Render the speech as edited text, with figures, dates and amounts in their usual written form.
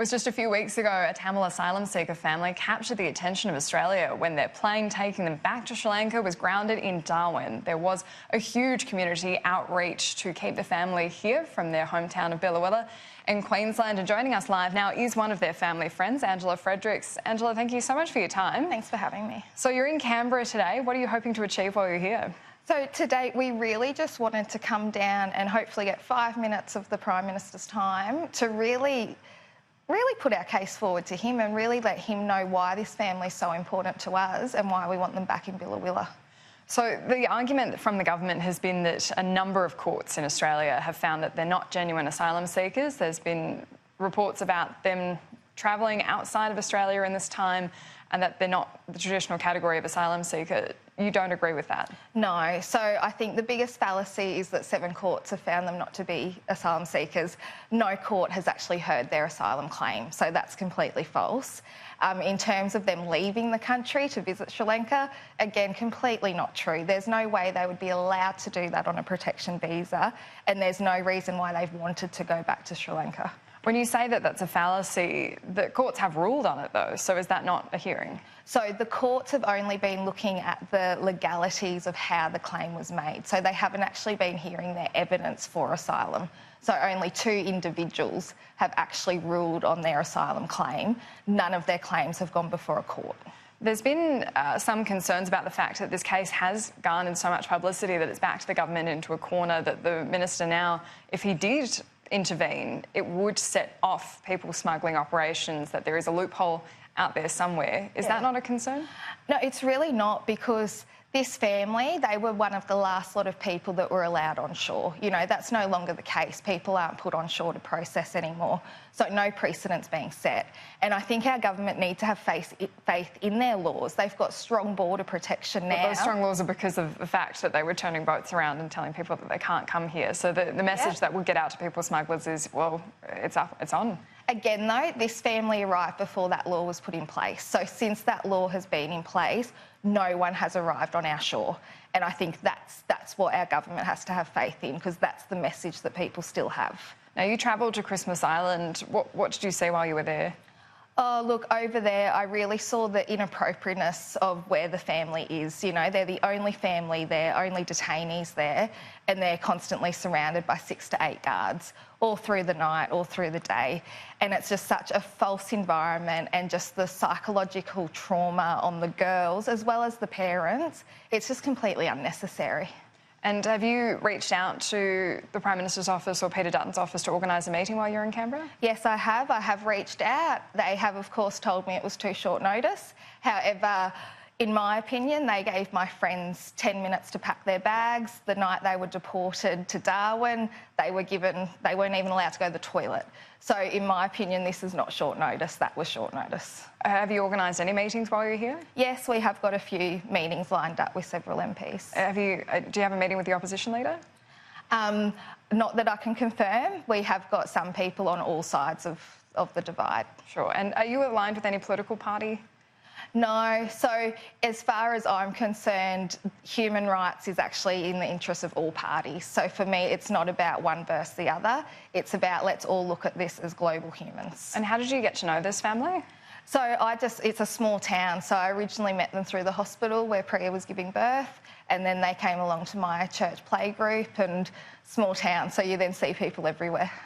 It was just a few weeks ago, a Tamil asylum seeker family captured the attention of Australia when their plane taking them back to Sri Lanka was grounded in Darwin. There was a huge community outreach to keep the family here from their hometown of Biloela in Queensland. And joining us live now is one of their family friends, Angela Fredericks. Angela, thank you so much for your time. Thanks for having me. So you're in Canberra today. What are you hoping to achieve while you're here? So today we really just wanted to come down and hopefully get 5 minutes of the Prime Minister's time to really put our case forward to him and really let him know why this family is so important to us and why we want them back in Biloela. So the argument from the government has been that a number of courts in Australia have found that they're not genuine asylum seekers. There's been reports about them travelling outside of Australia in this time and that they're not the traditional category of asylum seeker. You don't agree with that? No. So I think the biggest fallacy is that 7 courts have found them not to be asylum seekers. No court has actually heard their asylum claim, so that's completely false. In terms of them leaving the country to visit Sri Lanka, again, completely not true. There's no way they would be allowed to do that on a protection visa, and there's no reason why they've wanted to go back to Sri Lanka. When you say that that's a fallacy, the courts have ruled on it though, so is that not a hearing? So the courts have only been looking at the legalities of how the claim was made. So they haven't actually been hearing their evidence for asylum. So only 2 individuals have actually ruled on their asylum claim. None of their claims have gone before a court. There's been some concerns about the fact that this case has garnered so much publicity that it's backed the government into a corner, that the minister now, if he did intervene, it would set off people smuggling operations, that there is a loophole out there somewhere. Is that not a concern? No, it's really not, because this family, they were one of the last lot of people that were allowed on shore. You know, that's no longer the case. People aren't put on shore to process anymore. So no precedent's being set. And I think our government needs to have faith in their laws. They've got strong border protection now. But those strong laws are because of the fact that they were turning boats around and telling people that they can't come here. So the message that would get out to people smugglers is, well, it's on. Again, though, this family arrived before that law was put in place. So since that law has been in place, no one has arrived on our shore. And I think that's what our government has to have faith in, because that's the message that people still have. Now, you travelled to Christmas Island. What did you see while you were there? Oh, look, over there, I really saw the inappropriateness of where the family is. You know, they're the only family there, only detainees there, and they're constantly surrounded by 6 to 8 guards, all through the night, all through the day. And it's just such a false environment, and just the psychological trauma on the girls as well as the parents, it's just completely unnecessary. And have you reached out to the Prime Minister's office or Peter Dutton's office to organise a meeting while you're in Canberra? Yes, I have. I have reached out. They have, of course, told me it was too short notice. However, in my opinion, they gave my friends 10 minutes to pack their bags. The night they were deported to Darwin, they weren't even allowed to go to the toilet. So in my opinion, this is not short notice. That was short notice. Have you organised any meetings while you're here? Yes, we have got a few meetings lined up with several MPs. Do you have a meeting with the opposition leader? Not that I can confirm. We have got some people on all sides of the divide. Sure. And are you aligned with any political party? No. So as far as I'm concerned, human rights is actually in the interest of all parties. So for me, it's not about one versus the other. It's about, let's all look at this as global humans. And how did you get to know this family? So it's a small town. So I originally met them through the hospital where Priya was giving birth, and then they came along to my church playgroup, and small town. So you then see people everywhere.